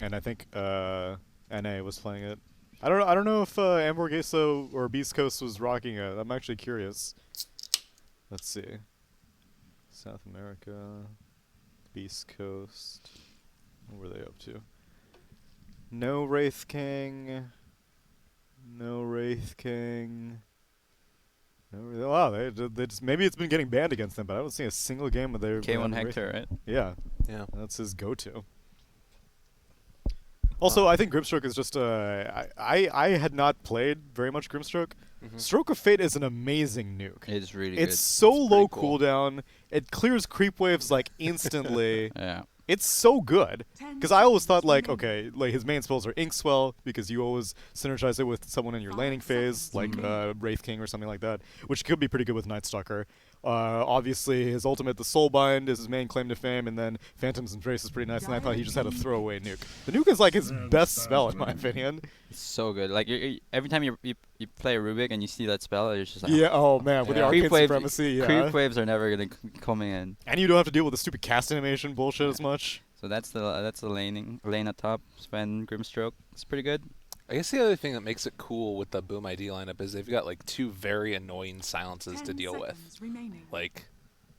and I think NA was playing it. I don't know if Amborgeso or Beast Coast was rocking it. I'm actually curious. Let's see. South America, Beast Coast. What were they up to? No Wraith King. No Wraith King. No, wow, they just, maybe it's been getting banned against them, but I don't see a single game where they're K1 Hector, right? Yeah, Yeah. that's his go-to. Also, I think Grimstroke is just I had not played very much Grimstroke. Stroke of Fate is an amazing nuke. It's really It's good. so low cool. cooldown. It clears creep waves like instantly. Yeah. It's so good. Because I always thought like, okay, like his main spells are Ink Swell because you always synergize it with someone in your laning phase, like Wraith King or something like that, which could be pretty good with Night Stalker. Obviously, his ultimate, the Soulbind, is his main claim to fame, and then Phantom's Embrace is pretty nice, and I thought he just had a throwaway nuke. The nuke is like his best spell, in my opinion. It's so good. Like every time you play a Rubik and you see that spell, it's just like Yeah, oh man, with the Arcane creep Supremacy, yeah. Creep waves are never gonna come in. And you don't have to deal with the stupid cast animation bullshit as much. So that's the lane at top. Sven Grimstroke. It's pretty good. I guess the other thing that makes it cool with the Boom ID lineup is they've got like two very annoying silences to deal with. Like,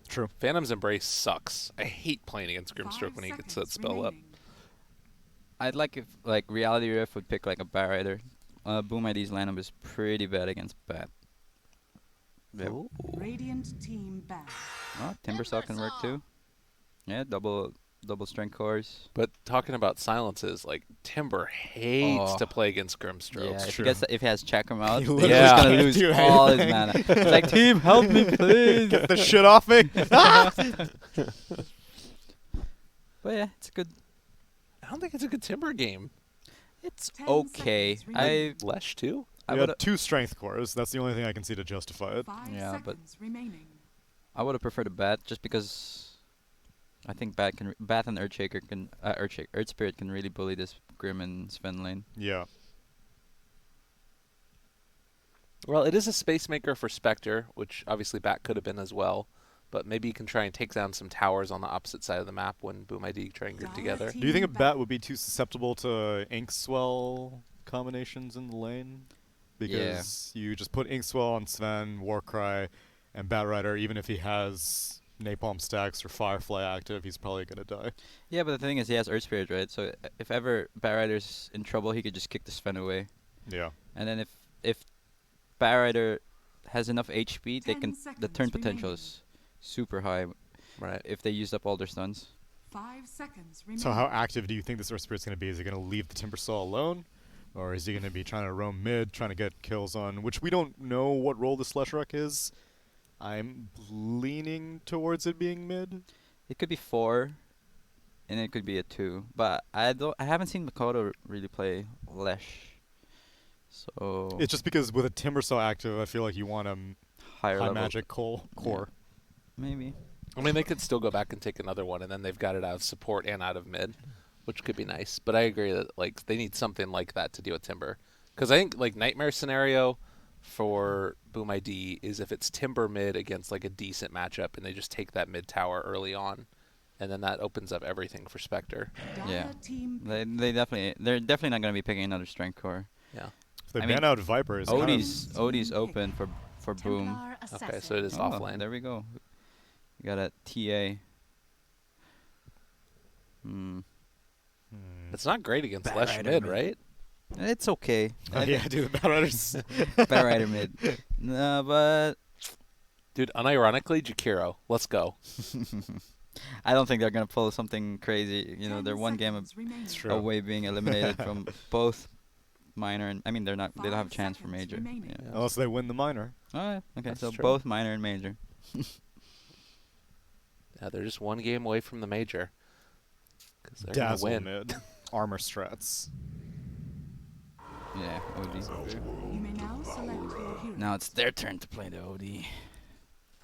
True. Phantom's Embrace sucks. I hate playing against Grimstroke when he gets that spell up. I'd like if like Reality Rift would pick like a Bat Rider. Boom ID's lineup is pretty bad against Bat. Yep. Radiant team back. Oh, Timbersaw can work too. Yeah, double strength cores. But talking about silences, like Timber hates Oh. to play against Grimstroke. Yeah, if true. if he has check him out, He he's literally Yeah. gonna can't lose do all his anything. mana. It's like, team, help me, please. Get the shit off me. But yeah, it's good. I don't think it's a good Timber game. It's 10 okay. seconds remaining. Lesh too? I We would had 2 strength cores. That's the only thing I can see to justify it. 5 Yeah, but- seconds remaining. I would have preferred a Bat just because I think Bat and Earthshaker can Earth Spirit can really bully this Grim and Sven lane. Yeah. Well, it is a space maker for Spectre, which obviously Bat could have been as well. But maybe you can try and take down some towers on the opposite side of the map when Boom ID try and group together. Do you think a bat would be too susceptible to ink swell combinations in the lane? Because you just put ink swell on Sven, Warcry, and Bat Rider, even if he has Napalm stacks or Firefly active, he's probably gonna die. Yeah, but the thing is, he has Earth Spirit, right? So if ever Bat Rider's in trouble, he could just kick the Sven away. Yeah. And then if Bat Rider has enough HP, they 10 can the seconds turn potential remaining. is super high Right. if they used up all their stuns. 5 seconds remaining. So how active do you think this Earth Spirit's gonna be? Is he gonna leave the Timbersaw alone? Or is he gonna be trying to roam mid, trying to get kills on, which we don't know what role the Sleshruck is. I'm leaning towards it being mid. It could be 4, and it could be a 2. But I haven't seen Makoto really play Lesh. So It's just because with a Timbersaw active, I feel like you want a higher high level. magic core. Maybe. I mean, they could still go back and take another one, and then they've got it out of support and out of mid, which could be nice. But I agree that like they need something like that to deal with Timber, because I think like nightmare scenario for Boom ID is if it's Timber mid against like a decent matchup, and they just take that mid tower early on, and then that opens up everything for Spectre. Yeah. Dire team They're definitely not gonna be picking another strength core. Yeah. If they I ban mean, out Vipers, kind of- Odie's open for Boom. Templar Okay, so it is Oh, offline. there we go. You got a TA. It's not great against Bat Lesh Rider mid, mid. right? It's okay. yeah, dude, the Bat Riders. Bat Rider mid. No, but Dude, unironically, Jakiro, let's go. I don't think they're gonna pull something crazy. You know, 10 they're one game seconds remaining. True. away being eliminated from both minor and they don't have a 5 chance for seconds major. remaining. Yeah. Unless they win the minor. Oh, yeah. Okay, That's so true. both minor and major. Yeah, they're just one game away from the major. 'Cause they're gonna Dazzle win. mid. Armor strats. Yeah, OD. You may now select your hero. Now it's their turn to play the OD.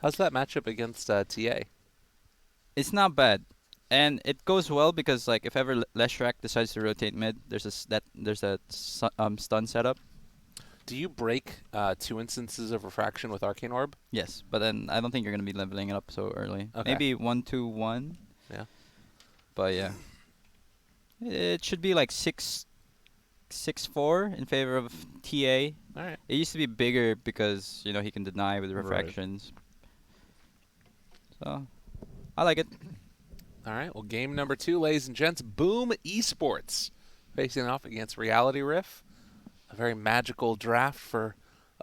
How's that matchup against TA? It's not bad, and it goes well because like if ever Leshrac decides to rotate mid, there's a stun setup. Do you break 2 instances of refraction with Arcane Orb? Yes, but then I don't think you're gonna be leveling it up so early. Okay. Maybe 1-2-1. Yeah. But yeah, It should be like 6-4 in favor of TA. All right. It used to be bigger because he can deny with Right. refractions. So I like it. All right. Well, game number 2, ladies and gents. Boom Esports facing off against Reality Riff. A very magical draft for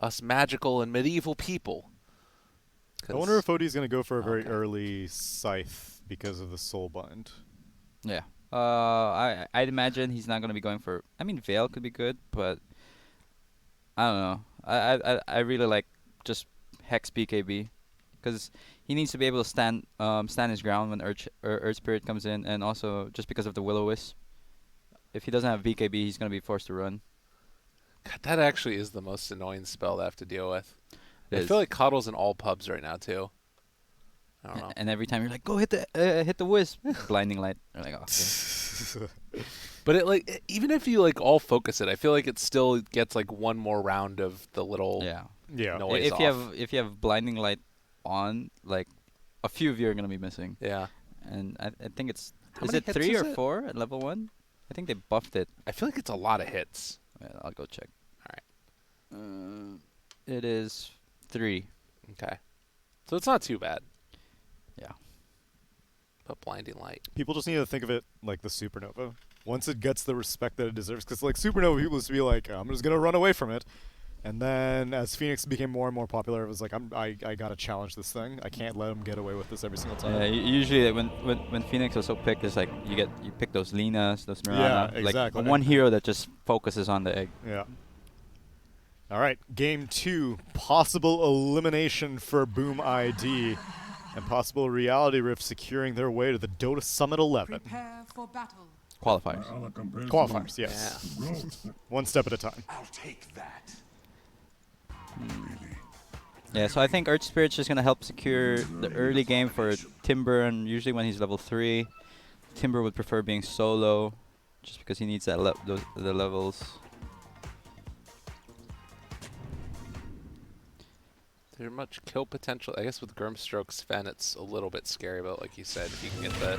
us magical and medieval people. I wonder if Odie's going to go for a very Okay. early Scythe because of the Soulbind. Yeah. I'd imagine he's not gonna be going for. I mean, Veil could be good, but I don't know. I really like just Hex BKB because he needs to be able to stand his ground when Earth Spirit comes in, and also just because of the Will-O-Wisp. If he doesn't have BKB, he's gonna be forced to run. God, that actually is the most annoying spell to have to deal with. It I is. feel like Coddle's in all pubs right now too. I don't know. And every time you're like, go hit the wisp, blinding light. You're like, oh, okay. But even if you like all focus it, I feel like it still gets like one more round of the little Yeah. Yeah. noise If you have blinding light on, like a few of you are gonna be missing. Yeah. And I think it's How is many it hits 3 is or it? 4 at level 1? I think they buffed it. I feel like it's a lot of hits. Well, I'll go check. All It is 3. Okay. So it's not too bad. Yeah. But blinding light. People just need to think of it like the Supernova. Once it gets the respect that it deserves, because like Supernova, people used to be like, I'm just gonna run away from it, and then as Phoenix became more and more popular, it was like, I gotta challenge this thing. I can't let him get away with this every single time. Yeah. Usually when Phoenix was so picked, it's like you pick those Linas, those Mirana, Yeah, exactly. like one hero that just focuses on the egg. Yeah. All right, game 2, possible elimination for Boom ID, and possible Reality Rift securing their way to the Dota Summit 11. Prepare for battle. Qualifiers. Qualifiers, yes. One step at a time. I'll take that. Yeah, so I think Earth Spirit's just gonna help secure the early game for Timber, and usually when he's level 3, Timber would prefer being solo, just because he needs that the levels. There's much kill potential. I guess with Grimstroke Sven, it's a little bit scary, but like you said, if you can get the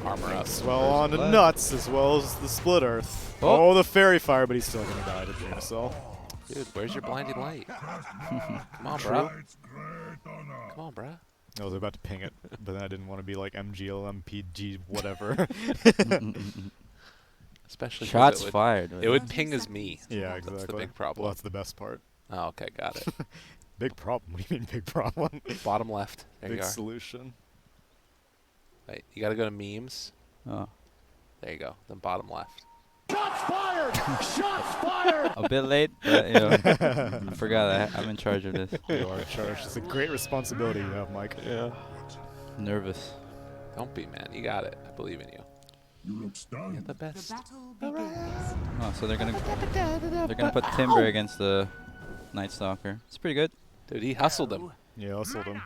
armor up. Swell on to blood. nuts as well as the Split Earth. Oh. Oh, the Fairy Fire, but he's still gonna die to Dream Cell. Dude, where's your blinding light? Come on, bro. Come on, bro. I was about to ping it, but then I didn't want to be like MGL, MPG, whatever. Especially 'cause Shots it would, fired. It would ping as me. Yeah, exactly. That's the big problem. Well, that's the best part. Oh, okay, got it. Big problem? What do you mean big problem? Bottom left. There Big you are. solution. Wait, you gotta go to memes. Oh. There you go. Then bottom left. Shots fired! Shots fired! A bit late, but I forgot I'm in charge of this. You are in charge. It's a great responsibility you have, Mike. Yeah. Nervous. Don't be, man. You got it. I believe in you. You look You're stunned. the The best. battle begins. Oh, so they're gonna put Timber against the Night Stalker. It's pretty good. Dude, he hustled him. Yeah, I sold him.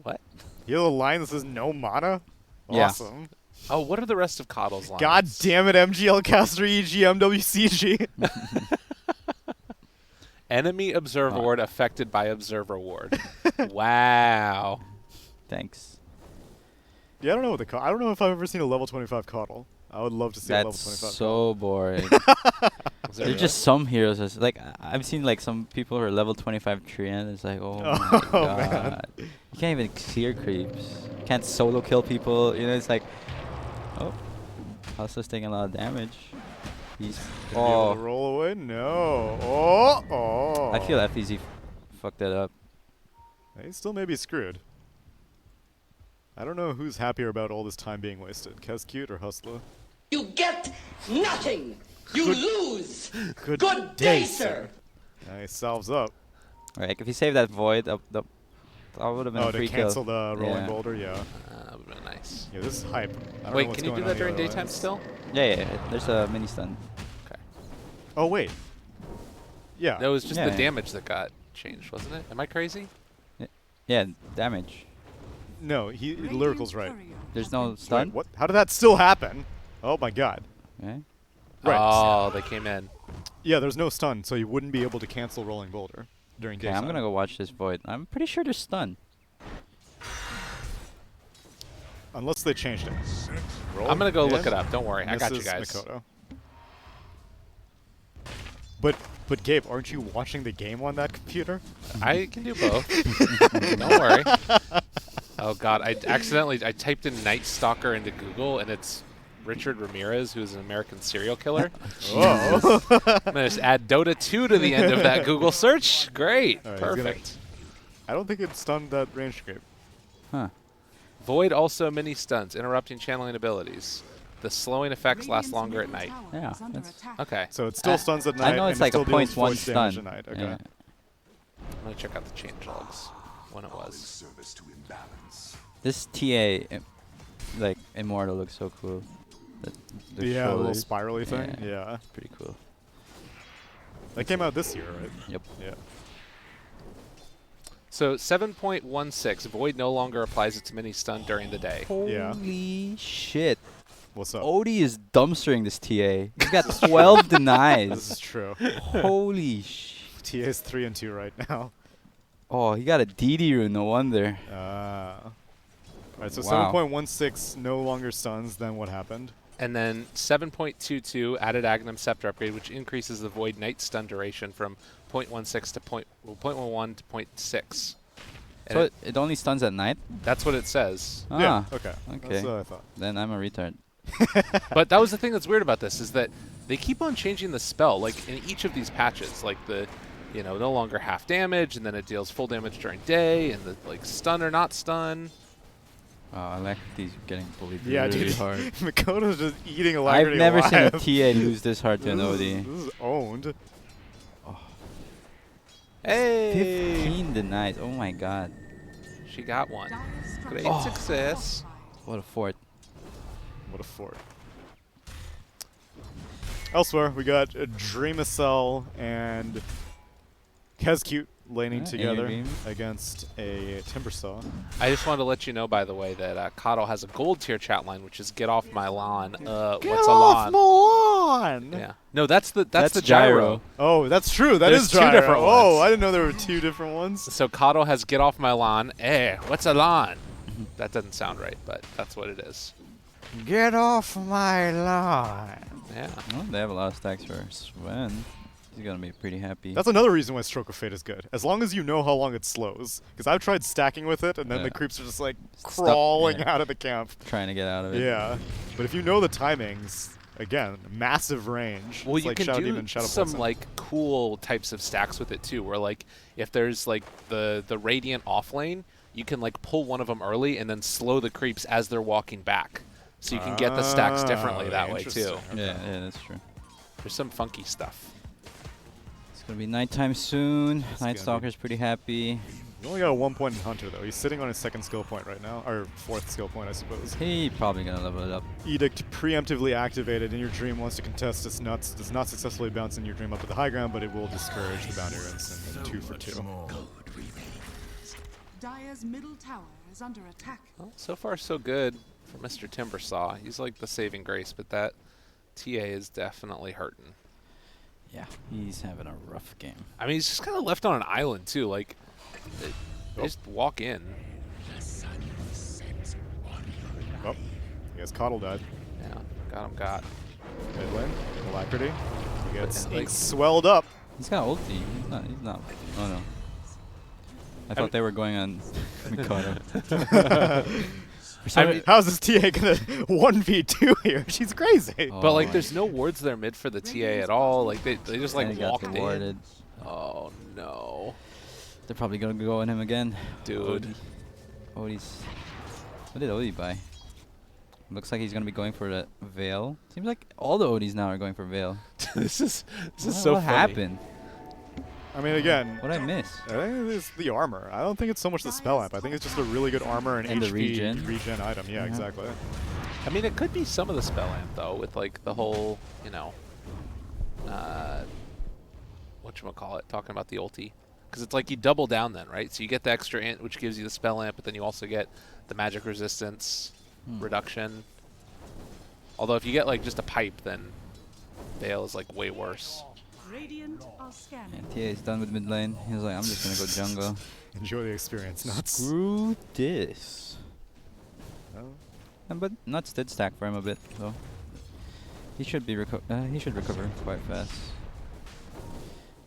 What? You have a line that says no mana? Yeah. Awesome. Oh, what are the rest of Coddle's lines? God damn it, MGL Caster EG MWCG. Enemy Observer Ward affected by Observer Ward. Wow. Thanks. Yeah, I don't know what I don't know if I've ever seen a level 25 Coddle. I would love to see a level That's 25 so boring. Was there There's just some heroes. That's like I've seen like some people who are level 25 Treant. It's like, oh my Oh, man. god, you can't even clear creeps. You can't solo kill people. It's like, oh, Hustler's taking a lot of damage. He's Gonna be able to roll away? No. Oh. I feel FEZ fucked that up. He still may be screwed. I don't know who's happier about all this time being wasted. Kescute or Hustler? You get nothing. You lose. Good day, sir. Nice, salves up. Alright, if you save that void, that would have been Oh, a to free cancel kill. the rolling Yeah. boulder? Yeah. That would have been nice. Yeah, this is hype. I don't know Wait, what's can you going do on that during the other daytime lanes. still? Yeah, there's a mini stun. Okay. Oh, wait. Yeah. No, it was just Yeah. the damage that got changed, wasn't it? Am I crazy? Yeah, damage. No, Radiant Lyrical's right. courier There's has no been stun? Wait, what? How did that still happen? Oh my god. Okay. Right. Oh, they came in. Yeah, there's no stun, so you wouldn't be able to cancel rolling boulder during Okay, daytime. I'm gonna go watch this void. I'm pretty sure there's stun. Unless they changed it. roll. I'm gonna go look in. it up. Don't worry, I got you Misses guys. Mikoto. But Gabe, aren't you watching the game on that computer? I can do both. Don't worry. Oh god, I typed in Night Stalker into Google and it's Richard Ramirez, who's an American serial killer. Whoa. I'm gonna just add Dota 2 to the end of that Google search. Great, All right, he's gonna- perfect. I don't think it stunned that range Gabe. Huh. Void also mini stuns, interrupting channeling abilities. The slowing effects last longer at night. Yeah, Is under that's- attack. Okay, So it still stuns at night. I know and it's it like a still deals force 0.1 damage stun. at night. Okay. Yeah. I'm gonna check out the change logs when it was. Service to imbalance. This TA, like Immortal, looks so cool. The Yeah, a little shoulders, spirally thing. Yeah. Yeah. pretty cool. That came out this year, right? Yep. Yeah. So 7.16, Void no longer applies its mini stun during the day. Yeah. Holy shit! What's up? Odie is dumpstering this TA. He's got 12 This denies. is true. Holy sh! TA's 3-2 right now. Oh, he got a DD rune. No wonder. Alright, so Wow. 7.16 no longer stuns. Then what happened? And then 7.22 added Agnum Scepter upgrade, which increases the Void Night stun duration from 0.16 to 0.11 to 0.6. And So it only stuns at night. that's what it says. Ah, Yeah. Okay. okay. That's what I thought. Then I'm a retard. But that was the thing that's weird about this is that they keep on changing the spell, like in each of these patches, like the, no longer half damage, and then it deals full damage during day, and the like stun or not stun. Oh, I like these getting bullied Yeah, really dude. hard. Makoto's just eating I've alacrity never seen a alive. TA lose this hard to an This OD. is owned. Hey, 15 denies. Oh my god. she got one. Dire's Great structures are success. fortified. What a fort. What a fort. Elsewhere, we got Dreamacell and Kezcute laning Yeah, together Dream. against a Timbersaw. I just wanted to let you know, by the way, that Kato has a gold tier chat line, which is "Get off my lawn." What's a lawn? lawn! Yeah. No, that's the That's gyro. Oh, that's true. That There's is two gyro. different Oh, ones. I didn't know there were two different ones. So Kato has "Get off my lawn." What's a lawn? That doesn't sound right, but that's what it is. Get off my lawn. Yeah. Well, they have a lot of stacks for Sven. He's gonna be pretty happy. That's another reason why Stroke of Fate is good. As long as you know how long it slows. Because I've tried stacking with it, and then Yeah. the creeps are just like Stuck- crawling yeah. out of the camp. trying to get out of it. Yeah. But if you know the timings, again, massive range. Well, it's you like can Shadow do Demon, Shadow some Pulsing. like cool types of stacks with it too, where like if there's like the Radiant off lane, you can like pull one of them early and then slow the creeps as they're walking back, so you can get the stacks differently that way too. interesting. Yeah, yeah, that's true. There's some funky stuff. It's gonna be nighttime soon. gonna Night be- Stalker's pretty happy. You only got a 1 point in Hunter, though. He's sitting on his second skill point right now. Or fourth skill point, I suppose. He probably gonna level it up. Edict preemptively activated in your dream wants to contest its nuts. Does not successfully bounce in your dream up to the high ground, but it will discourage the bounty runs in 2 for 2. Dire's middle tower is under attack. Well, so far so good for Mr. Timbersaw. He's like the saving grace, but that TA is definitely hurting. Yeah, he's having a rough game. I mean, he's just kind of left on an island too. Like, they just walk in. Oh, I guess Coddle died. Yeah, got. Mid lane, Alacrity. He gets Yeah, like- ink swelled up. He's got ulti. He's not. He's not. Oh no. I thought they were going on Mikado. I mean, How's this TA gonna 1v2 here? She's crazy. but like, Oh, there's no wards there mid for the TA at all. Like, they just like and he got walked in. rewarded. Oh no, They're probably gonna go on him again. dude. Odie's. What did Odie buy? Looks like he's gonna be going for the Veil. Seems like all the Odies now are going for Veil. this is What- so what funny. happened? I mean, again, What did I miss? I think it's the armor. I don't think it's so much the spell amp. I think it's just a really good armor and, And the HP regen. item. Yeah, Mhm. exactly. I mean, it could be some of the spell amp though, with like the whole, whatchamacallit, talking about the ulti. Because it's like you double down then, right? So you get the extra int, which gives you the spell amp, but then you also get the magic resistance reduction. Although if you get like just a pipe, then Veil is like way worse. Radiant are scanning. And TA is done with mid lane. He was like, I'm just gonna go jungle. Enjoy the experience, nuts. Screw this. Oh. But nuts did stack for him a bit, so he should be he should recover quite fast.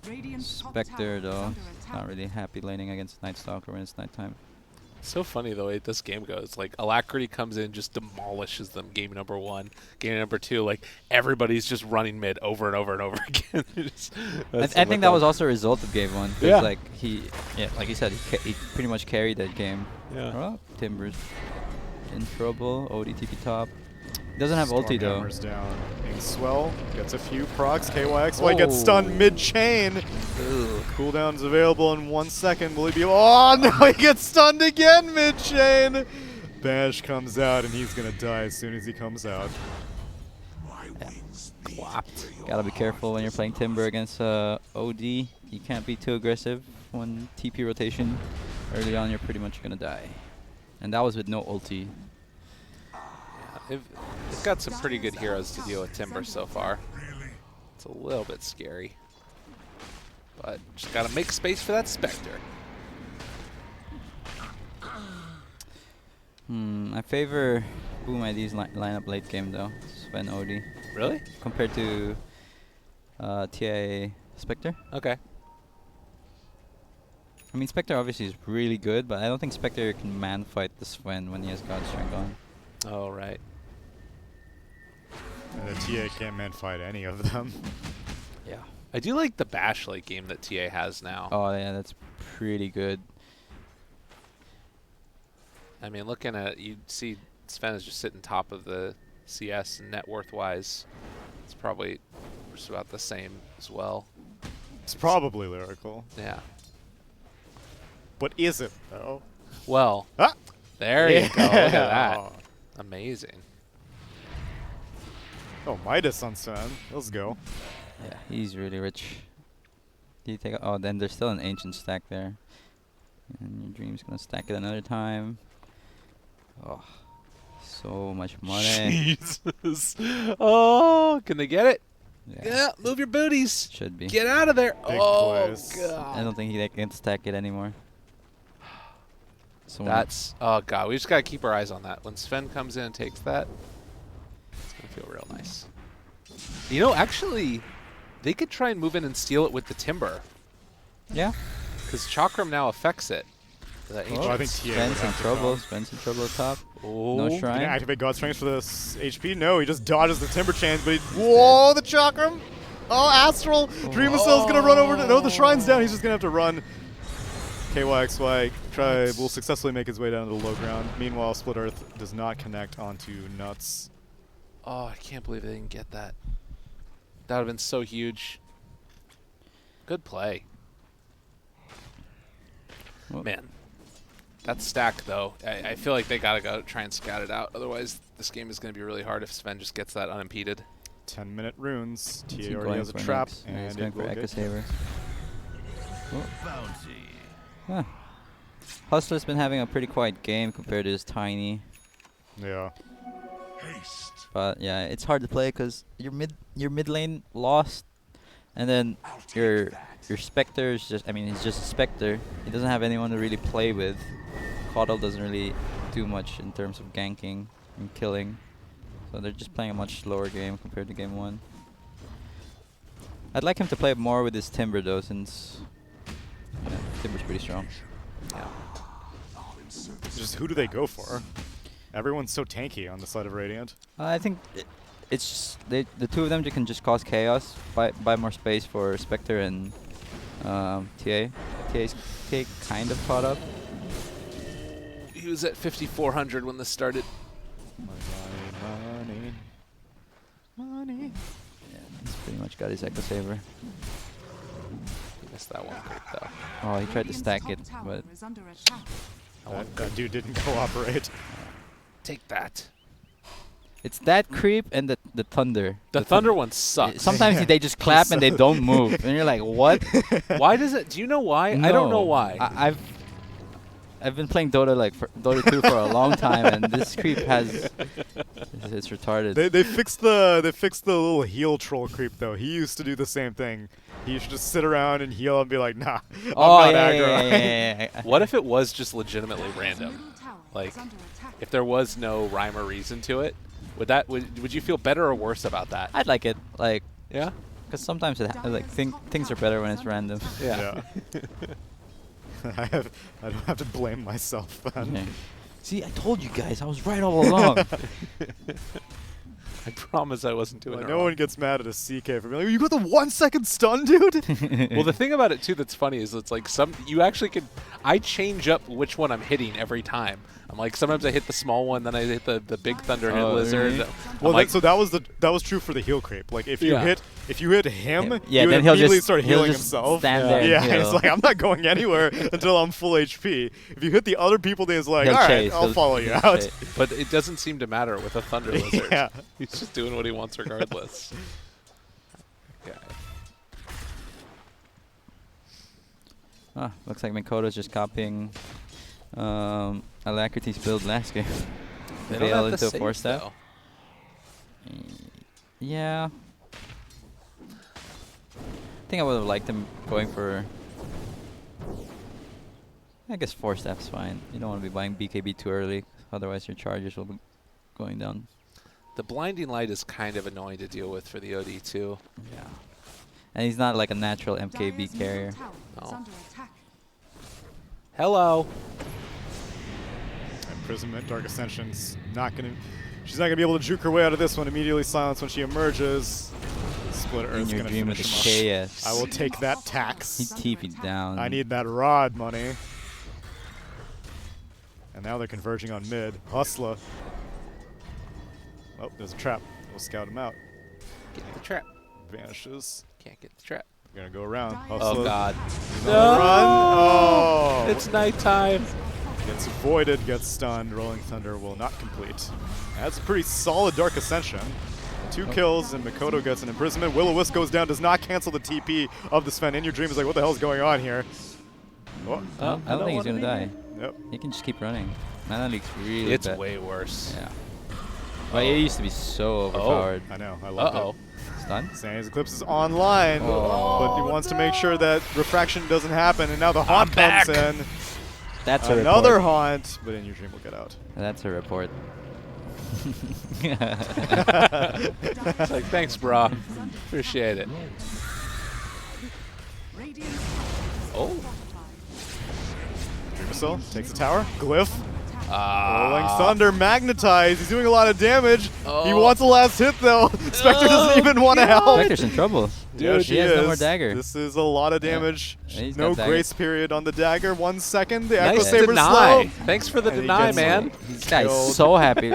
Radiant's top Spectre tower is though, under not attack. really happy laning against Night Stalker when it's nighttime. So funny the way this game goes. Like Alacrity comes in, just demolishes them. Game number 1, game number 2, like everybody's just running mid over and over and over again. I think that was also a result of game 1. 'Cause Yeah. like like you said, he pretty much carried that game. Yeah. Oh, Timbers in trouble. ODTP top. He doesn't have ulti though. Stormhammer's down. Inkswell gets a few procs. KYXY gets stunned mid-chain. Cooldown's available in 1 second. Will he be? Oh no! He gets stunned again mid-chain. Bash comes out and he's gonna die as soon as he comes out. Gotta be careful when you're playing Timber against OD. You can't be too aggressive. When TP rotation early on, you're pretty much gonna die. And that was with no ulti. They've got some pretty good heroes to deal with Timber so far. It's a little bit scary. But just gotta make space for that Spectre. I favor Boom ID's lineup late game though. Sven OD. Really? Compared to TI Spectre. Okay. I mean, Spectre obviously is really good, but I don't think Spectre can man fight the Sven when he has God Strength on. Oh, right. And the TA can't man fight any of them. Yeah. I do like the Bash late game that TA has now. Oh yeah, that's pretty good. I mean, looking at you see Sven is just sitting top of the CS and net worth wise. It's probably just about the same as well. It's probably lyrical. Yeah. But is it though? Well, Ah! there you go. Look at that. Oh. Amazing. Oh, Midas on Sven. Let's go. Yeah, he's really rich. Do you take? Oh, then there's still an ancient stack there. And your Dream's gonna stack it another time. Oh, so much money. Jesus. Oh, can they get it? Yeah, move your booties. Should be. Get out of there. Big Oh, plays. God. I don't think they can stack it anymore. So That's, oh, God. We just got to keep our eyes on that. When Sven comes in and takes that, it's going to feel real nice. You know, actually, they could try and move in and steal it with the Timber. yeah. Because Chakram now affects it. The Oh, I think ancients. TA would Sven's in have to trouble. come. Sven's in trouble top. Oh. No Can shrine. he activate God Strength for this HP? No, he just dodges the Timber Chains, but he... Whoa, the Chakram! Oh, Astral! Dream Cell's gonna run over to... No, the Shrine's down. He's just gonna have to run. KYXY will successfully make his way down to the low ground. Meanwhile, Split Earth does not connect onto Nuts. Oh, I can't believe they didn't get that. That would have been so huge. Good play. Well, Man. That stack, though, I feel like they got to go try and scout it out. Otherwise, this game is going to be really hard if Sven just gets that unimpeded. 10-minute runes. is TA he already going has a for trap, next? Yeah, he's and going it for will Echo get... Saber. Huh. Hustler's been having a pretty quiet game compared to his Tiny. Yeah. But yeah, it's hard to play because your mid lane lost, and then your Spectre is just, I mean, he's just a Spectre. He doesn't have anyone to really play with. Caudle doesn't really do much in terms of ganking and killing, so they're just playing a much slower game compared to game 1. I'd like him to play more with his Timber though, since Timber's pretty strong. Yeah. Just who do they go for? Everyone's so tanky on the side of Radiant. I think it's just the two of them can just cause chaos, buy more space for Spectre and TA. TA's kind of caught up. He was at 5,400 when this started. Money. Yeah, he's pretty much got his Echo Saber. He missed that one creep, though. Oh, he tried to Radiant's stack top it, tower but is under attack. That dude didn't cooperate. Take that. it's that creep and the Thunder. The Thunder one sucks. Sometimes they just clap and they don't move, and you're like, what? Why does it? Do you know why? I don't know why. I've been playing Dota for Dota 2 for a long time, and this creep it's retarded. They fixed the little heal troll creep though. He used to do the same thing. He used to just sit around and heal and be like, nah, I'm not aggro. yeah. What if it was just legitimately random? Middle tower Like, is under attack. if there was no rhyme or reason to it, would you feel better or worse about that? I'd like it, like, Yeah. because sometimes things are better when it's random. Yeah. I don't have to blame myself then. Okay. See, I told you guys, I was right all along. I promise I wasn't doing Like, it no wrong. one gets mad at a CK for being like, you got the 1 second stun, dude? Well, the thing about it too that's funny is it's like you actually could. I change up which one I'm hitting every time. I'm like sometimes I hit the small one, then I hit the big Thunderhead Oh, Lizard. really? I'm Well, like, so that was true for the heal creep. Like if you Yeah. hit him, Yeah, he would then he'll immediately just start he'll healing just himself. stand there and Yeah, heal. he's like, I'm not going anywhere until I'm full HP. If you hit the other people, then he's like, He'll all right, chase, I'll he'll- follow you he'll out. chase. but it doesn't seem to matter with a Thunder Lizard. Yeah. He's just doing what he wants regardless. Okay. Ah, looks like Makoto's just copying Alacrity's build last game. They don't Veil have the into a 4 saves, step. though. Yeah. I think I would have liked him going for. I guess 4 steps fine. You don't want to be buying BKB too early, otherwise your charges will be going down. The blinding light is kind of annoying to deal with for the OD too. Yeah. And he's not like a natural MKB Dire's carrier. middle tower is Oh. under attack. Hello. Imprisonment, Dark Ascension's not gonna. She's not gonna be able to juke her way out of this one. Immediately silenced when she emerges. Split In Earth's your gonna dream with the finish him KS. off. I will take that He tax. TP'd down. I need that rod money. And now they're converging on mid. Hustler. Oh, there's a trap. We'll scout him out. Get the trap. Vanishes. Can't get the trap. We're gonna go around. Oh, Hustler. Oh God. He's on the run. Oh! It's nighttime. Gets avoided, gets stunned. Rolling Thunder will not complete. That's a pretty solid Dark Ascension. 2 kills, and Makoto gets an imprisonment. Will-O-Wisp goes down, does not cancel the TP of the Sven. In Your Dream is like, what the hell is going on here? Oh, I don't think he's gonna die. yep. He can just keep running. Mana Leak's really It's bad. way worse. Yeah. But it used to be so overpowered. I know, I love Uh-oh. it. Stun? Sandy's Eclipse is online, but he wants to make sure that refraction doesn't happen, and now the Haunt back. comes in. That's a Another report. Haunt, but In Your Dream will get out. That's a report. It's like, thanks, brah. Appreciate it. Radiant Oh. Dream Assault takes the tower. Glyph. Ah. Rolling Thunder, magnetize. He's doing a lot of damage. He Oh. wants a last hit though. Spectre doesn't even want to help. Spectre's in trouble. Yeah, Dude, she he has is. no more dagger. This is a lot of Yeah. damage. Yeah, he's No got dagger. grace period on the dagger. 1 second. The Echo Nice Saber's deny. slow. Thanks for the And he deny, gets man. This guy's killed. so happy.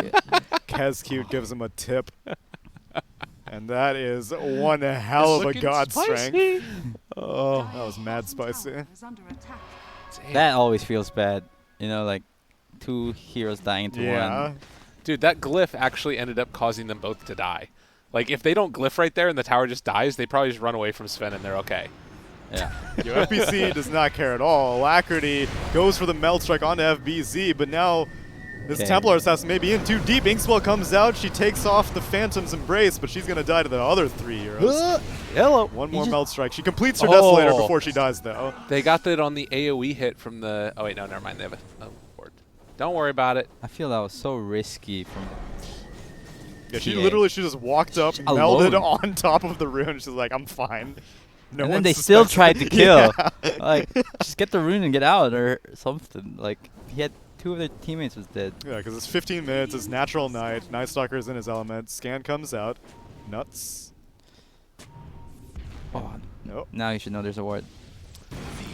Kescute gives him a tip. And that is one hell of a Looking god strength. spicy. Oh, that was mad spicy. is under attack. That always feels bad. You know, like 2 heroes dying to Yeah. one. Dude, that glyph actually ended up causing them both to die. Like, if they don't glyph right there and the tower just dies, they probably just run away from Sven and they're okay. Yeah. Your FBC does not care at all. Alacrity goes for the Meld Strike onto FBZ, but now this Okay. Templar Assassin may be in too deep. Inkswell comes out. She takes off the Phantom's Embrace, but she's going to die to the other 3 heroes. Hello. One more just- Meld Strike. She completes her Oh. Desolator before she dies, though. They got that on the AoE hit from the... Oh, wait, no, never mind. They have a ward. Don't worry about it. I feel that was so risky from. Yeah, she Yeah. literally she just walked up, Alone. melded on top of the rune. She's like, I'm fine. No And one then they still suspects tried to it. kill. Yeah. Like, just get the rune and get out or something. Like, he had 2 of their teammates was dead. Yeah, because it's 15 minutes. It's natural night. Night Stalker's in his element. Scan comes out. Nuts. Oh, Nope. now you should know there's a ward.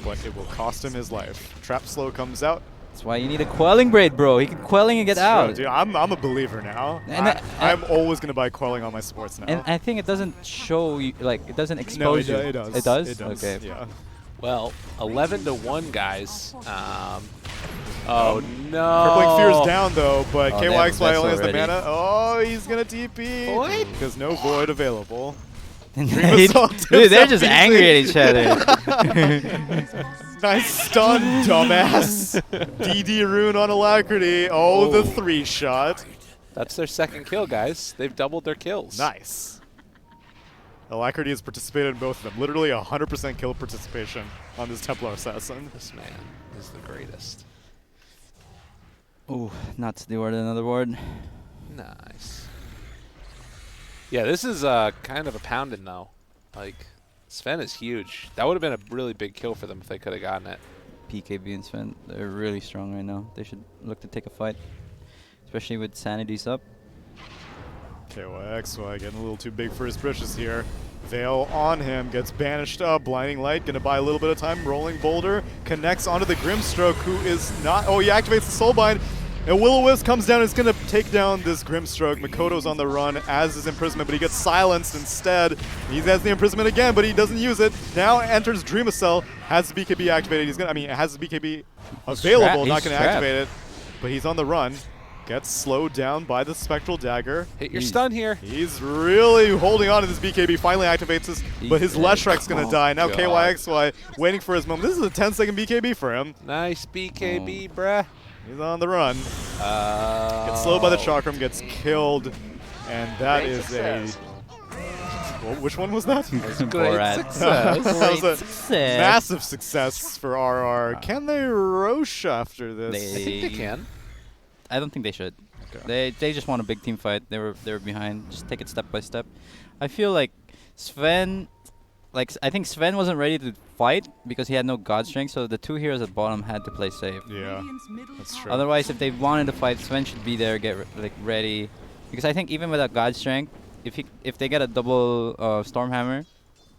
But it will cost him his life. Trap Slow comes out. That's why you need a quelling braid, bro. He can quelling and get It's out. true, dude, I'm a believer now. And I'm always gonna buy Quelling on my sports now. And I think it doesn't show you, like, it doesn't no, expose you. it does. It does? It does. Okay. Yeah. Well, 11-1, guys. Oh, no. Crippling Fear's down though, but Oh, KYXY that's only has the already- mana. Oh, he's gonna TP. Void? Because no Void available. Dude, Assault they're just FBC. angry at each other. Nice stun, dumbass. DD rune on Alacrity. Oh, the Oh. 3-shot. That's their second kill, guys. They've doubled their kills. Nice. Alacrity has participated in both of them. Literally 100% kill participation on this Templar Assassin. This man is the greatest. Ooh, not the word, another word. Nice. Yeah, this is kind of a pounding though. Like, Sven is huge. That would have been a really big kill for them if they could have gotten it. PKB and Sven, they're really strong right now. They should look to take a fight, especially with Sanity's up. KYXY getting a little too big for his britches here. Veil on him, gets banished up. Blinding Light, gonna buy a little bit of time. Rolling Boulder connects onto the Grimstroke, who is not. Oh, he activates the Soulbind. And Will-O-Wisp comes down and is gonna take down this Grimstroke. Makoto's on the run, as is Imprisonment, but he gets silenced instead. He has the Imprisonment again, but he doesn't use it. Now enters Dreamacell, has the BKB activated. He's gonna, I mean, has the BKB available, not gonna activate it, but he's on the run. Gets slowed down by the Spectral Dagger. Hit your stun here. He's really holding on to this BKB. Finally activates this, but his Leshrek's gonna die. Now God. KYXY waiting for his moment. This is a 10-second BKB for him. Nice BKB, bruh. He's on the run. Gets slowed by the Chakram, gets killed, and that is a... Well, which one was that? Great Borat. success. That was a Success. massive success for RR. Can they Roche after this? I think they can. I don't think they should. Okay. They just want a big team fight. They were behind. Just take it step by step. I feel like Sven, I think Sven wasn't ready to fight because he had no God Strength. So the two heroes at bottom had to play safe. Yeah, Radiant's middle that's tower true. Otherwise, if they wanted to fight, Sven should be there, get ready. Because I think even without God Strength, if they get a double Stormhammer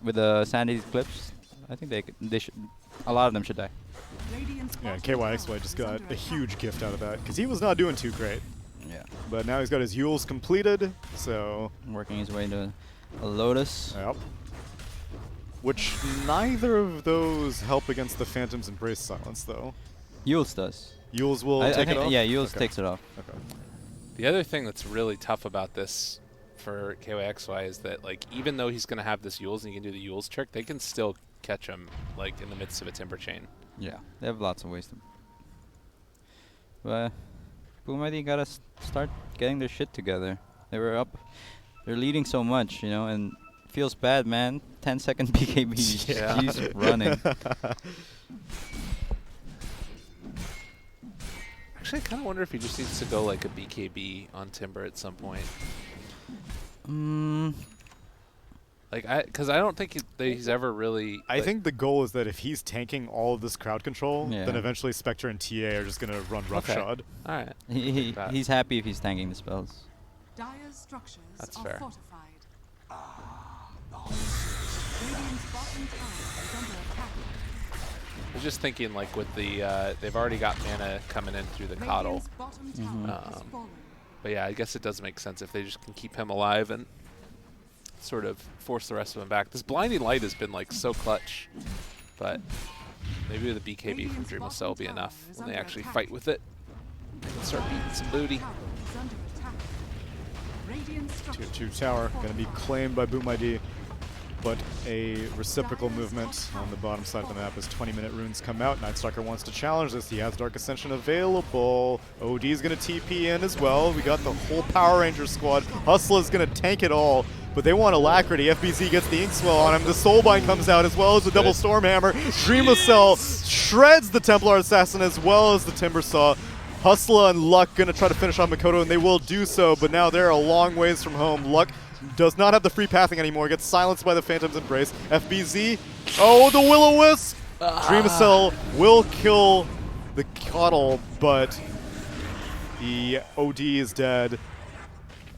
with the Sandy Clips, I think they should. A lot of them should die. Radiant's Yeah, bottom tower KYXY just is got under a attack. huge gift out of that because he was not doing too great. Yeah. But now he's got his Yules completed, so... Working his way to a Lotus. Yep. Which neither of those help against the Phantom's Embrace Silence, though. Yules does. Yules will I take think, it off? yeah, Yules Okay. takes it off. Okay. The other thing that's really tough about this for KYXY is that, like, even though he's going to have this Yules and he can do the Yules trick, they can still catch him, like, in the midst of a Timber Chain. Yeah, they have lots of ways to. But Boomadi gotta start getting their shit together. They were up. They're leading so much, you know, and feels bad, man. 10-second BKB. Yeah. He's running. Actually, I kind of wonder if he just needs to go, like, a BKB on Timber at some point. Like, because I don't think he's ever really... I like, think the goal is that if he's tanking all of this crowd control, Yeah. then eventually Spectre and TA are just going to run roughshod. All right. That. He's happy if he's tanking the spells. Dire's structures That's are fair. fortified. Radiant's bottom tower is under attack. I was just thinking, like, with the... they've already got mana coming in through the Coddle. Radiant's bottom tower has fallen. But yeah, I guess it does make sense if they just can keep him alive and sort of force the rest of them back. This Blinding Light has been, like, so clutch. But maybe the BKB from Dreamacell will be enough when they actually fight with it. They can start beating some booty. Tower is under attack. Radiant's Tier structures 2 tower are going to be claimed by Boom ID, but a reciprocal movement on the bottom side of the map as 20-minute runes come out. Nightstalker wants to challenge this. He has Dark Ascension available. OD is going to TP in as well. We got the whole Power Ranger squad. Hustler is going to tank it all, but they want Alacrity. FBZ gets the Inkswell on him. The Soulbind comes out as well as the double Stormhammer. Dreamacell shreds the Templar Assassin as well as the Timbersaw. Hustler and Luck going to try to finish off Makoto, and they will do so, but now they're a long ways from home. Luck does not have the free pathing anymore, gets silenced by the Phantom's Embrace. FBZ, oh, the Will-O-Wisp! Dreamacell will kill the Coddle, but the OD is dead,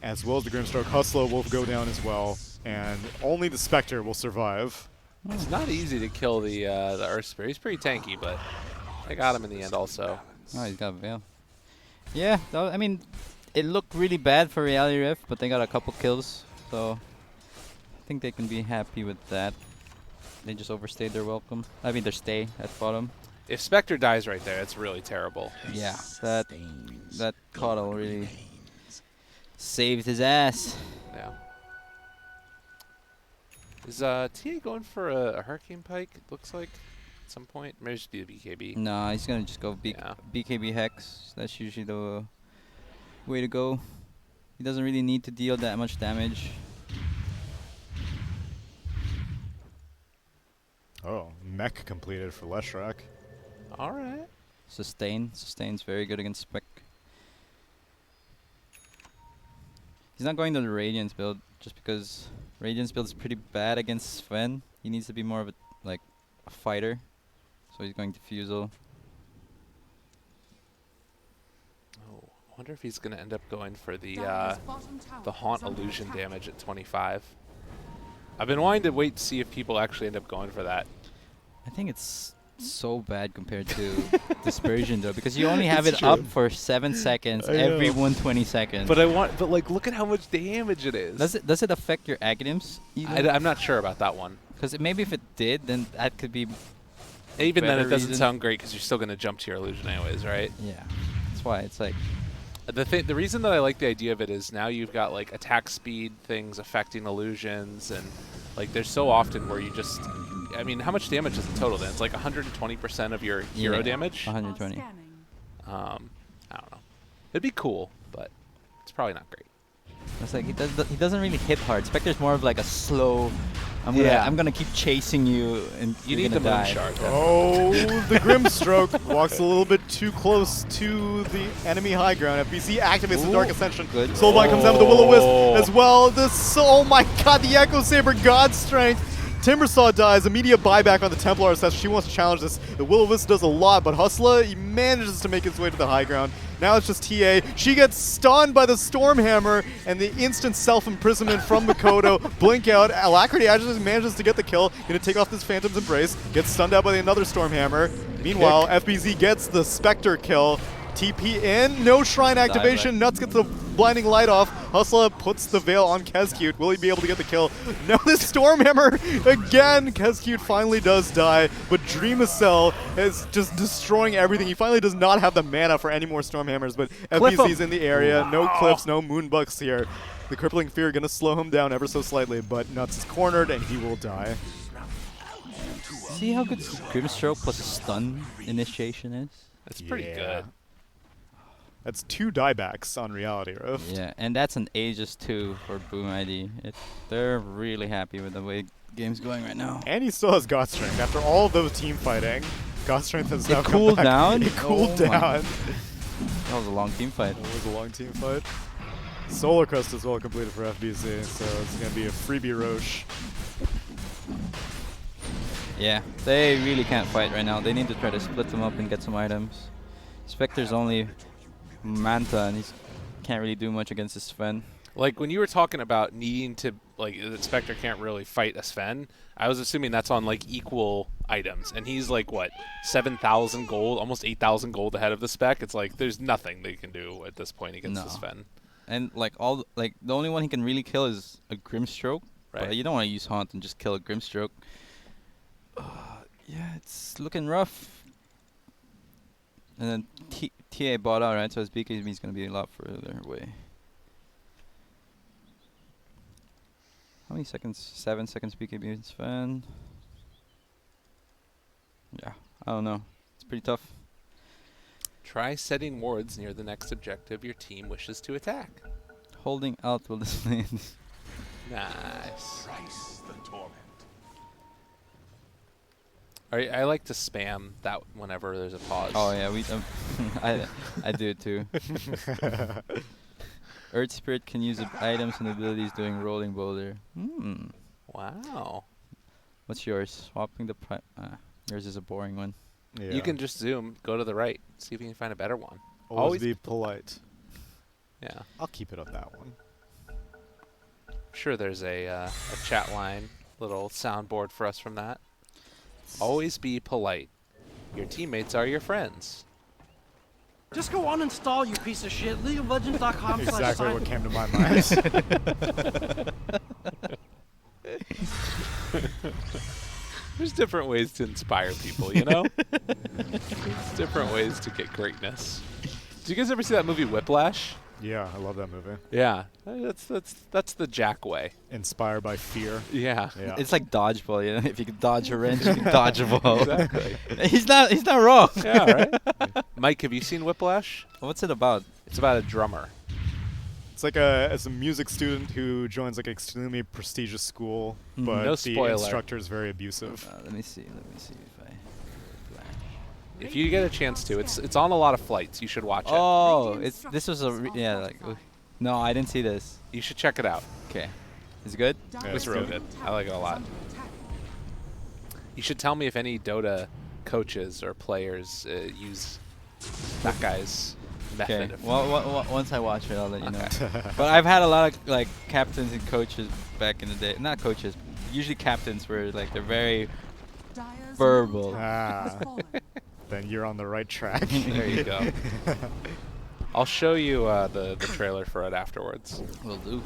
as well as the Grimstroke. Hustler will go down as well, and only the Spectre will survive. It's not easy to kill the Earth Spirit. He's pretty tanky, but they got him in the end also. Oh, he's got Veil. Yeah, I mean, it looked really bad for Reality Rift, but they got a couple kills, so I think they can be happy with that. They just overstayed their welcome. I mean, their stay at bottom. If Spectre dies right there, it's really terrible. Yeah, that Coddle really saved his ass. Yeah. Is TA going for a Hurricane Pike, it looks like, at some point? Maybe just be a BKB. No, he's gonna just go Yeah. BKB Hex. That's usually the way to go. He doesn't really need to deal that much damage. Oh, mech completed for Leshrak. All right. Sustain's very good against Spec. He's not going to the Radiance build just because Radiance build is pretty bad against Sven. He needs to be more of a fighter. So he's going to Fusel. Oh, I wonder if he's going to end up going for the Dire's bottom tower the Haunt is under illusion attack. damage at 25. I've been wanting to wait to see if people actually end up going for that. I think it's so bad compared to Dispersion though, because you only have It's it up true. for 7 seconds I know. every 120 seconds. But like, look at how much damage it is. Does it affect your Aghanim's? I'm not sure about that one. Because maybe if it did, then that could be. Even then, it better doesn't reason. sound great because you're still going to jump to your illusion anyways, right? Yeah, that's why it's like. The reason that I like the idea of it is now you've got like attack speed things affecting illusions, and like there's so often where you just, I mean, how much damage is the total then? It's like 120% of your hero Yeah. damage. 120. Scanning. I don't know. It'd be cool, but it's probably not great. It's like he doesn't really hit hard. Spectre's more of like a slow. Yeah. I'm gonna keep chasing you and You you're need the gonna moon die. shard. Oh, the Grimstroke walks a little bit too close to the enemy high ground. FBC activates the Dark Ooh, Ascension. good. Soulbind comes down with the Will-O-Wisp as well. Oh my god, the Echo Saber, God Strength. Timbersaw dies, immediate buyback on the Templar says she wants to challenge this. The Will-O-Wisp does a lot, but Hustler, he manages to make his way to the high ground. Now it's just TA. She gets stunned by the Stormhammer and the instant self-imprisonment from Mikoto. Blink out. Alacrity actually manages to get the kill. Gonna take off this Phantom's Embrace. Gets stunned out by another Stormhammer. Meanwhile, FBZ gets the Spectre kill. TP in, no Shrine activation. Nuts gets the blinding light off. Hustler puts the Veil on Kezcute. Will he be able to get the kill? No, this Stormhammer again. Kezcute finally does die, but Dreamacell is just destroying everything. He finally does not have the mana for any more Stormhammers, but FBZ's in the area. No cliffs, no Moonbucks here. The Crippling Fear gonna slow him down ever so slightly, but Nuts is cornered and he will die. See how good Grimstroke plus a stun initiation is? That's pretty Yeah. good. That's 2 diebacks on Reality Rift. Yeah, and that's an Aegis 2 for Boom ID. They're really happy with the way the game's going right now. And he still has God Strength. After all of those team fighting, God Strength has now It come cooled back. down? It cooled Oh my- down. That was a long team fight. It was a long team fight. Solar Crest as well completed for FBC, so it's going to be a freebie Roche. Yeah, they really can't fight right now. They need to try to split them up and get some items. Spectre's only Manta, and he can't really do much against the Sven. Like when you were talking about needing to, like, that Spectre can't really fight a Sven, I was assuming that's on like equal items, and he's like what, 7,000 gold, almost 8,000 gold ahead of the Spec. It's like there's nothing they can do at this point against the No. Sven. And like the only one he can really kill is a Grimstroke. Right. But you don't want to use Haunt and just kill a Grimstroke. Yeah, it's looking rough. And then TA bought out, right? So his BKB is going to be a lot further away. How many seconds? 7 seconds BKB in Sven. Yeah, I don't know. It's pretty tough. Try setting wards near the next objective your team wishes to attack. Holding out will display. Nice. Price the torment. I like to spam that whenever there's a pause. Oh yeah, I do it too. Earth Spirit can use items and abilities doing rolling boulder. Hmm. Wow. What's yours? Swapping the yours is a boring one. Yeah. You can just zoom, go to the right, see if you can find a better one. always be polite. Yeah. I'll keep it on that one. I'm sure there's a chat line, little soundboard for us from that. Always be polite. Your teammates are your friends. Just go uninstall, you piece of shit. LeagueofLegends.com Exactly what /sign. came to my mind. There's different ways to inspire people, you know? There's different ways to get greatness. Did you guys ever see that movie Whiplash? Yeah, I love that movie. Yeah. That's the Jack way. Inspired by fear. Yeah. Yeah. It's like dodgeball. You know? If you can dodge a wrench, you can dodge a ball. Exactly. He's not wrong. Yeah, right? Mike, have you seen Whiplash? What's it about? It's about a drummer. It's like as a music student who joins like an extremely prestigious school, Mhm. but No the spoiler. instructor is very abusive. Let me see if I. If you get a chance to, it's on a lot of flights. You should watch it. Oh, this was a yeah like. No, I didn't see this. You should check it out. Okay. Is it good? Dire's It's real middle good. tower I like it a is lot. under attack. You should tell me if any Dota coaches or players use that guy's Okay. method. Of Well, once I watch it, I'll let you know. Okay. But I've had a lot of like captains and coaches back in the day. Not coaches, usually captains where like they're very Dire's Verbal. middle tower has Ah. fallen. Then you're on the right track. There you go. I'll show you the trailer for it afterwards. will do.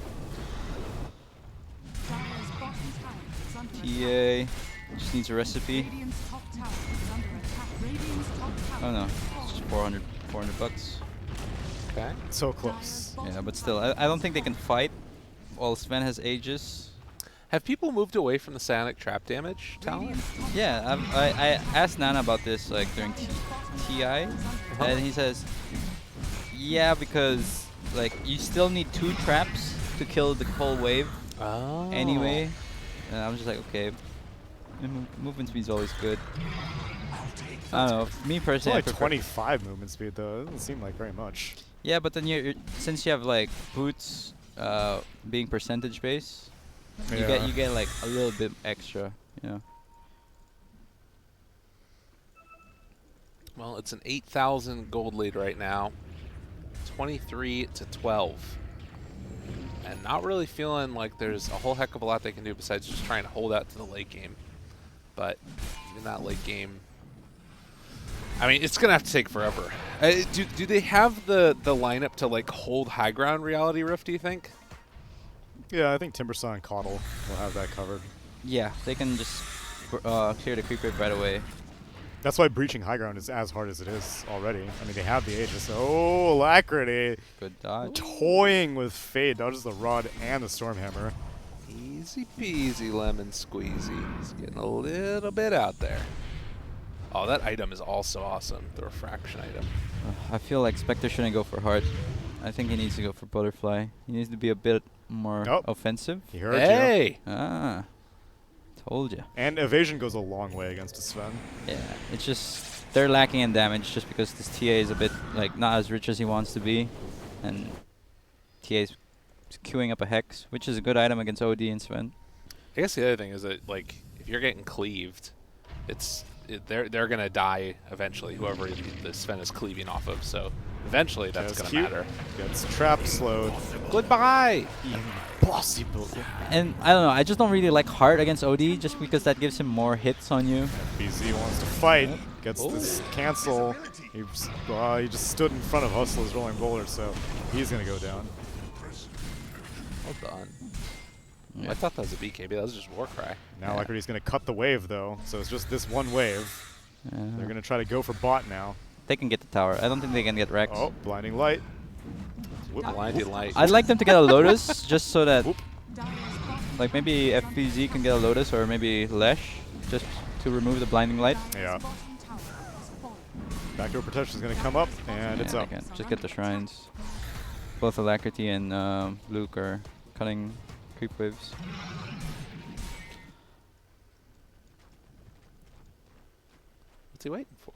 Dire's bottom tower is under attack. TA just needs a recipe. Radiant's top tower is under attack. Radiant's top tower Oh no, has it's just fallen. 400 bucks. Okay. So close. Yeah, but still, I don't think they can fight. Well, Sven has Aegis. Have people moved away from the psionic trap damage talent? Radiant's top Yeah, I asked Nana about this like during TI, and he says, yeah, because like you still need 2 traps to kill the whole wave Oh. anyway. And I was just like, okay, movement speed's always good. I don't know. Me It's personally, only I prefer 25 movement speed though. It doesn't seem like very much. Yeah, but then since you have like boots being percentage based, you get like a little bit extra, you know. Well, it's an 8,000 gold lead right now. 23 to 12. And not really feeling like there's a whole heck of a lot they can do besides just trying to hold out to the late game. But in that late game, I mean, it's going to have to take forever. Do they have the lineup to like hold high ground Reality Rift, do you think? Yeah, I think Timbersaw and Caudle will have that covered. Yeah, they can just clear the creep wave right away. That's why breaching high ground is as hard as it is already. I mean, they have the Aegis. Oh, Alacrity. Good dodge. Toying with Fade. Dodges the Rod and the Stormhammer. Easy peasy lemon squeezy. He's getting a little bit out there. Oh, that item is also awesome. The refraction item. I feel like Spectre shouldn't go for heart. I think he needs to go for butterfly. He needs to be a bit more Nope. offensive. He heard you. Hey! Ah, told ya. And evasion goes a long way against a Sven. Yeah, it's just they're lacking in damage just because this TA is a bit like not as rich as he wants to be, and TA is queuing up a hex, which is a good item against OD and Sven. I guess the other thing is that, like, if you're getting cleaved, they're gonna die eventually. Whoever the Sven is cleaving off of, so eventually that's Just gonna cute. matter. Gets trap slowed. Goodbye. Impossible. And I don't know, I just don't really like heart against OD just because that gives him more hits on you. BZ wants to fight. Gets this cancel. He just stood in front of Hustler's rolling bowler, so he's gonna go down. Well done. Yeah. I thought that was a BKB. That was just Warcry. Now Yeah. Alacrity's gonna cut the wave though, so it's just this one wave. They're gonna try to go for bot now. They can get the tower. I don't think they can get Rex. Oh, blinding light. Whoop. Blinding light. I'd like them to get a Lotus just so that, Whoop. Dire's bottom like maybe FPZ can get a Lotus or maybe Lesh just to remove the blinding light. Yeah. bottom tower has fallen. Backdoor protection is gonna come up, and it's Yeah, up. they can just get the shrines. Both Alacrity and Luke are cutting creep waves. What's he waiting for?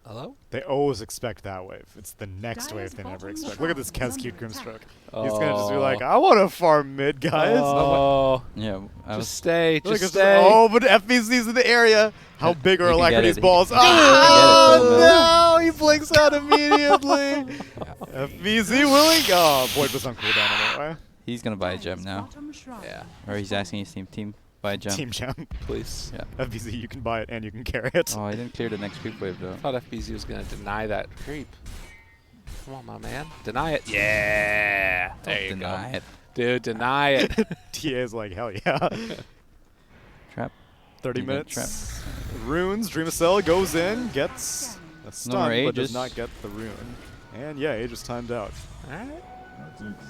Hello? They always expect that wave. It's the next Dire's wave they never bottom expect. tower Look at this is Cascade under attack. Grimstroke. He's gonna just be like, I want to farm mid, guys. Oh, Yeah, I just was stay. Look, Just it's- stay. Oh, but FBC's in the area. How big are He can get Alacrity's it. balls? He can get Oh it. no! He blinks out immediately. FBC willing. Oh, Void was on cooldown anyway. he's gonna buy a Dire's gem now, bottom shrine Yeah, or he's asking his team buy a gem. Team Gem. please. Yeah. FBC, you can buy it and you can carry it. Oh, I didn't clear the next creep wave though. I thought FBZ was going to deny that creep. Come on, my man. Deny it. Yeah. There you Deny go. it. Dude, deny it. TA is like, hell yeah. Trap. 30 You got minutes. Runes. Dream of Cell goes in, gets a stun, but does Aegis. not get the rune. And yeah, Aegis timed out. All right.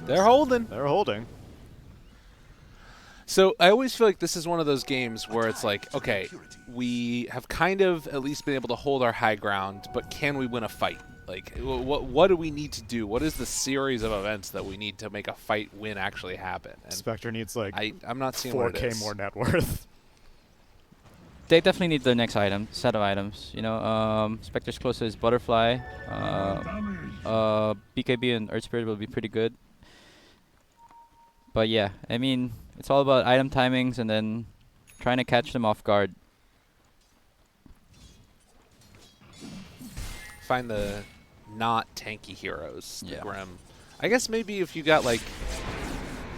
They're holding. They're holding. So I always feel like this is one of those games where it's like, okay, we have kind of at least been able to hold our high ground, but can we win a fight? Like, what do we need to do? What is the series of events that we need to make a fight win actually happen? And Spectre needs like I'm not seeing what it 4K is. more net worth. they definitely need their next set of items. You know, Spectre's close to his Butterfly. BKB and Earth Spirit will be pretty good. But yeah, I mean, it's all about item timings and then trying to catch them off guard. Find the not tanky heroes. The Yeah. Grim. I guess maybe if you got like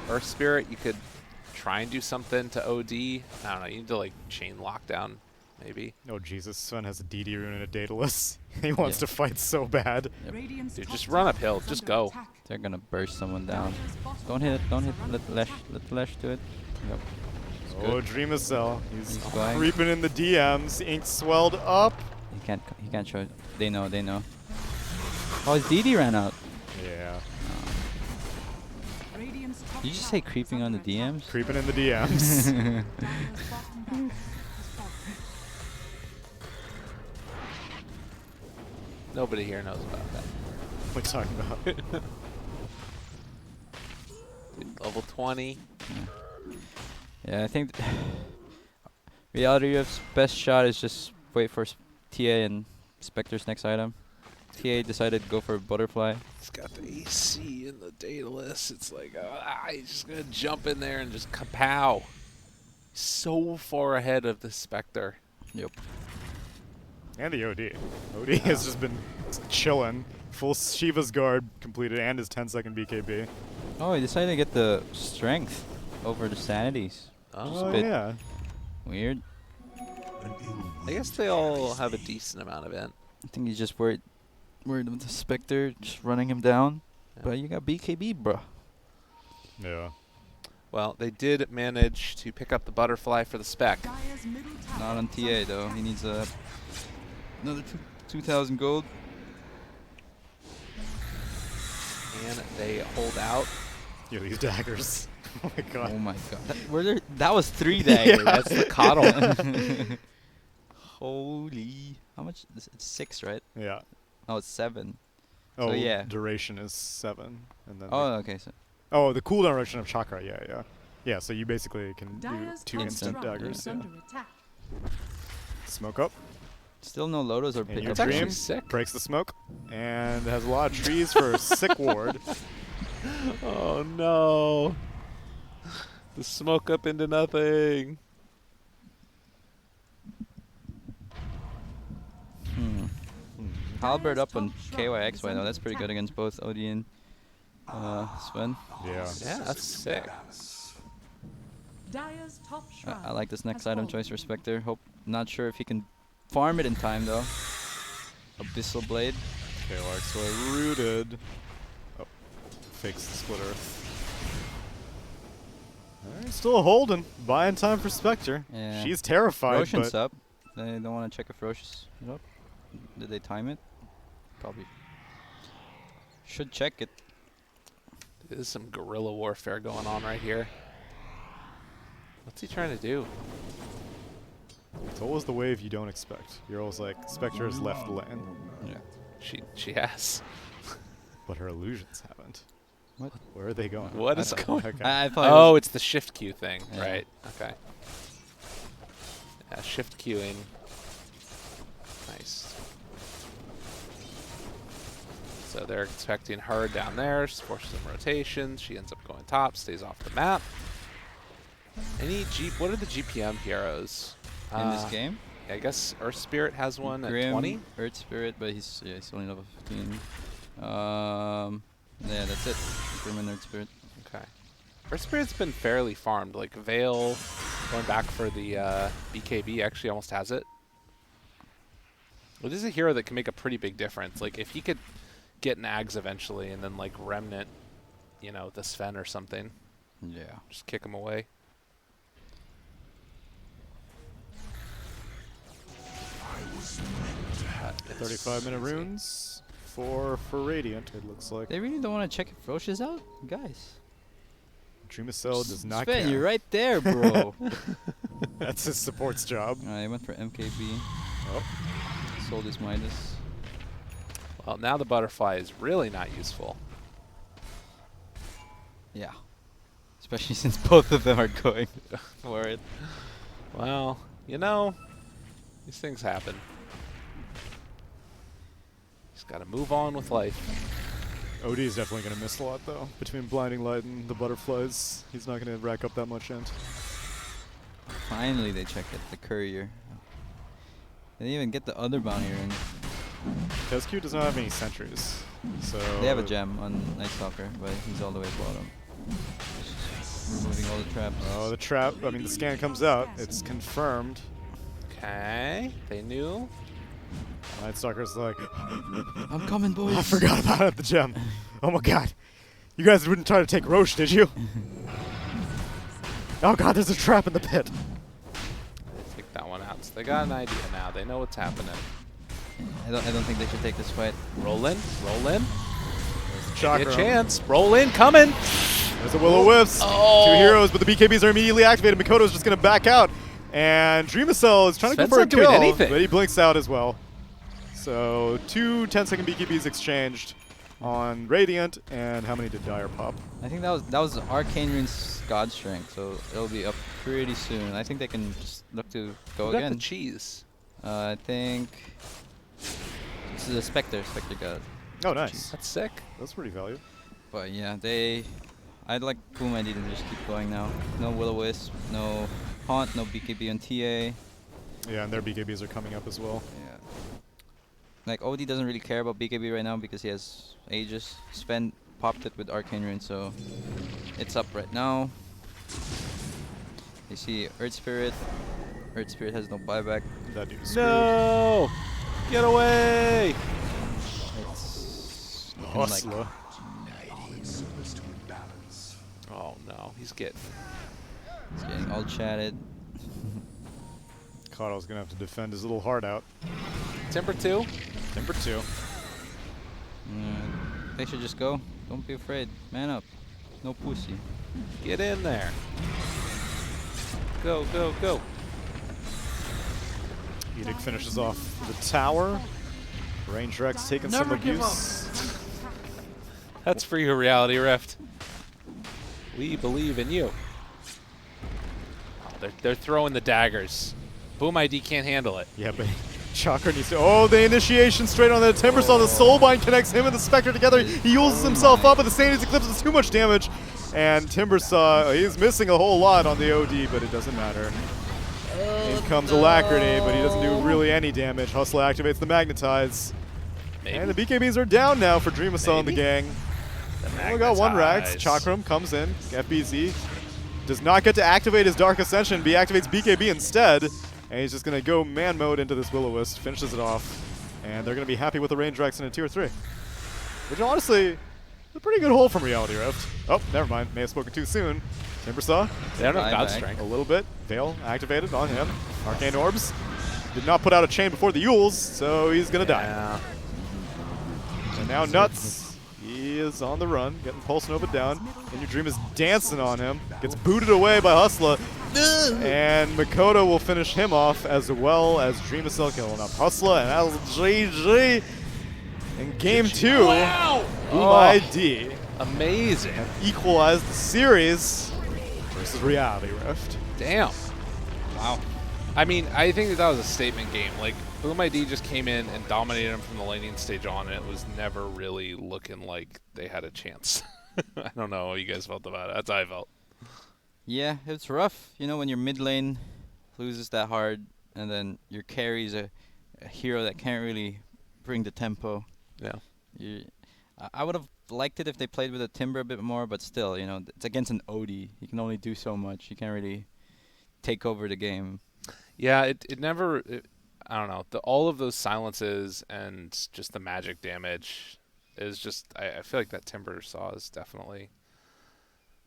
Earth Spirit, you could try and do something to OD. I don't know. You need to like chain lockdown, maybe. Oh Jesus, Sven has a DD rune and a Daedalus. He wants Yeah. to fight so bad. Radiant's Dude, top just tower run uphill. is Just under go. attack. They're gonna burst someone down. Dire's bottom Don't hit it. Don't hit. tower Let is the Lash. under Let the Lash do it. Yep. Oh, Dream of Cell. He's He's going. creeping in the DMs. Ink swelled up. He can't. He can't show it. They know. They know. Oh, his DD ran out. Yeah. Radiant's top Did you just tower say is creeping on the under attack. DMs? Creeping in the DMs. Dire's bottom barracks has fallen. Nobody here knows about that. What are you talking about? Dude, level 20. Yeah, I think Reality Rift's best shot is just wait for TA and Spectre's next item. TA decided to go for Butterfly. It's got the AC and the Daedalus. It's like, he's just going to jump in there and just kapow. So far ahead of the Spectre. Yep. And the OD. OD has just been chilling. Full Shiva's guard completed and his 10-second BKB. Oh, he decided to get the strength over the sanities. Oh, a bit yeah. Weird. I guess they all have a decent amount of int. I think he's just worried with the Spectre just running him down. Yeah. But you got BKB, bro. Yeah. Well, they did manage to pick up the Butterfly for the Spec. Dire's middle tower Not on is TA under though. attack. He needs another 2,000 gold. And they hold out. Yeah, these daggers. Oh my god. Oh my god. That was 3 daggers. Yeah. That's the coddle. Holy. How much? It's 6, right? Yeah. Oh, it's 7. Oh, So, yeah. duration is 7. And then Oh, okay. So oh, the cooldown duration of chakra. Yeah, yeah. Yeah, so you basically can do Dire's 2 top instant tower daggers. is Yeah. under attack. Smoke up. still no Lotus or And pick your up. That's actually dream sick. breaks the smoke. And has a lot of trees for a sick ward. Oh no. The smoke up into nothing. Halberd up on KYXY though. That's pretty good against both OD and Sven. Yeah. Yeah, that's sick. Dire's top shrine I like this next has item fallen. choice for Spectre. Not sure if he can farm it in time though. Abyssal Blade. Okay, so rooted. Oh, fakes the split earth. Alright, still holding. Buying time for Spectre. Yeah. She's terrified, Roshan's but up. They don't want to check if Rosh is up. Did they time it? Probably. Should check it. There's some guerrilla warfare going on right here. What's he trying to do? it's always the wave you don't expect. You're always like, Spectre has left the lane, Yeah. She has. but her illusions haven't. What? Where are they going? What I is don't- going? Okay. I thought it Oh, was it's the shift queue thing, Yeah. right? Okay. Yeah, shift queuing. Nice. So they're expecting her down there. She forces some rotations. She ends up going top, stays off the map. What are the GPM heroes? in this game. I guess Earth Spirit has one at Grim, 20. Earth Spirit, but he's only level 15. Yeah, that's it. Grim and Earth Spirit. Okay. Earth Spirit's been fairly farmed. Like Vale, going back for the BKB, actually almost has it. Well, this is a hero that can make a pretty big difference. Like if he could get an Ags eventually, and then like Remnant, you know, the Sven or something, Yeah. just kick him away. That is 35-minute easy. runes. 4 for Radiant, it looks like. They really don't want to check if Rosh is out, guys. Dream of Cell does not Sven, care. you're right there, bro. That's his support's job. I went for MKB. Oh. Sold his Midas. Well, now the Butterfly is really not useful. Yeah. Especially since both of them are going for it. Well, you know, These things happen. He's got to move on with life. OD is definitely going to miss a lot, though. Between Blinding Light and the Butterflies, he's not going to rack up that much int. Finally, they check it. The courier. They didn't even get the other bounty in. Tescu does not have any sentries, so... They have a gem on Night Stalker, but he's all the way bottom. Just removing all the traps. Oh, the trap. I mean, the scan comes out. It's confirmed. Okay, they knew. Night Stalker's like, I'm coming, boys. I forgot about it, the gem. Oh my god. You guys wouldn't try to take Roche, did you? Oh god, there's a trap in the pit. They take that one out. So they got an idea now. They know what's happening. I don't think they should take this fight. Roll in. Roll in. Chakra. Maybe a chance. Roll in. Coming. There's a Will-O-Wisp. Oh. 2 heroes, but the BKBs are immediately activated. Makoto's just going to back out. And Dreamacell is trying to go Sven's for a not doing kill, anything. but he blinks out as well. So 2 10-second BKBs exchanged on Radiant, and how many did Dire pop? I think that was Arcane Rune's God Strength, so it'll be up pretty soon. I think they can just look to go Who got again. the cheese? I think this is a Spectre God. Oh, nice. That's sick. That's pretty valuable. But yeah, I'd like Boom ID to just keep going now. No Will-O-Wisp, no Haunt, no BKB on TA. Yeah, and their BKBs are coming up as well. Yeah. Like OD doesn't really care about BKB right now because he has Aegis. Sven popped it with Arcane Rune, so it's up right now. You see Earth Spirit. Earth Spirit has no buyback. That dude's screwed. No! Get away! It's looking like Hustler. Service to imbalance. Oh no, he's getting. it's getting all chatted. Kado's going to have to defend his little heart out. Timber 2. Timber 2. They should just go. Don't be afraid. Man up. No pussy. Get in there. Go, go, go. Edict finishes off the tower. Range Rex taking some Never give abuse. That's for you, Reality Rift. We believe in you. Oh, they're throwing the daggers. Boom ID can't handle it. Yeah, but Chakra needs to... Oh, the initiation straight on the Timbersaw. The Soulbind connects him and the Spectre together. He uses himself up, but the Sanity's Eclipse is too much damage. And Timbersaw, he's missing a whole lot on the OD, but it doesn't matter. In comes Alacrity, but he doesn't do really any damage. Hustler activates the Magnetize. Maybe. And the BKBs are down now for Dreamacell and the Maybe. gang. The Only got 1 Rax. Magnetize. Chakram comes in. FBZ does not get to activate his Dark Ascension, but he activates BKB instead. And he's just going to go man mode into this Will-O-Wisp, finishes it off. And they're going to be happy with the Range Rex in a Tier 3. Which honestly, is a pretty good hole from Reality Rift. Oh, never mind. May have spoken too soon. Timbersaw, They don't have God Buyback. Strength. a little bit. Veil activated on him. Arcane Orbs. Did not put out a chain before the Yules, so he's going to die. Yeah. And now Nuts, he is on the run, getting Pulse Nova down. And your Dream is dancing on him. Gets booted away by Hustler. And Makoto will finish him off as well as Dreamacell killing up Hustler and LGG. In game 2, Wow! Boom Oh. ID Amazing. equalized the series versus Reality Rift. Damn. Wow. I mean, I think that was a statement game. Like, Boom ID just came in and dominated him from the laning stage on, and it was never really looking like they had a chance. I don't know how you guys felt about it. That's how I felt. Yeah, it's rough. You know, when your mid lane loses that hard, and then your carry's a hero that can't really bring the tempo. Yeah. I would have liked it if they played with a Timber a bit more, but still, you know, it's against an OD. He can only do so much. He can't really take over the game. Yeah, it never... I don't know. All of those silences and just the magic damage is just... I feel like that Timber Saw is definitely...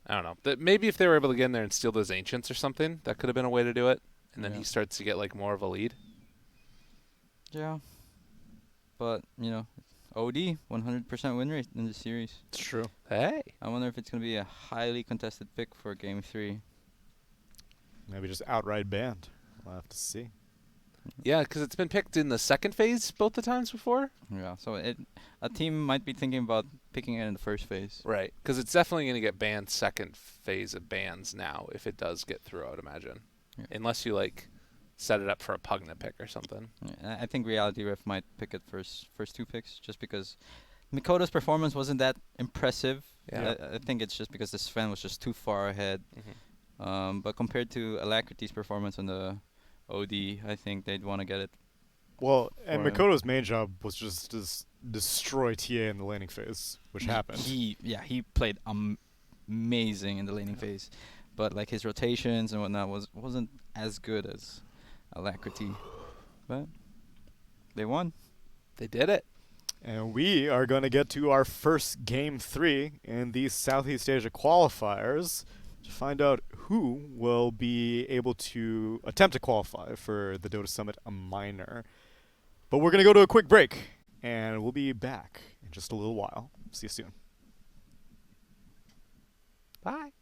I don't know. Maybe if they were able to get in there and steal those Ancients or something, that could have been a way to do it. And then Yeah. he starts to get like more of a lead. Yeah. But, you know, OD, 100% win rate in the series. It's true. Hey. I wonder if it's going to be a highly contested pick for Game 3. Maybe just outright banned. We'll have to see. Yeah, because it's been picked in the second phase both the times before. Yeah, so a team might be thinking about picking it in the first phase. Right. Because it's definitely going to get banned second phase of bans now if it does get through, I would imagine. Yeah. Unless you, like, set it up for a Pugna pick or something. Yeah, I think Reality Rift might pick it first two picks, just because Mikoto's performance wasn't that impressive. Yeah. I think it's just because the Sven was just too far ahead. Mm-hmm. But compared to Alacrity's performance on the OD, I think they'd want to get it. Well, and For- Makoto's main job was just to destroy TA in the laning phase, which happened. He played amazing in the laning phase, but like his rotations and whatnot wasn't as good as Alacrity. But they won. They did it. And we are going to get to our first Game 3 in the Southeast Asia qualifiers to find out who will be able to attempt to qualify for the Dota Summit Minor. But we're going to go to a quick break, and we'll be back in just a little while. See you soon. Bye.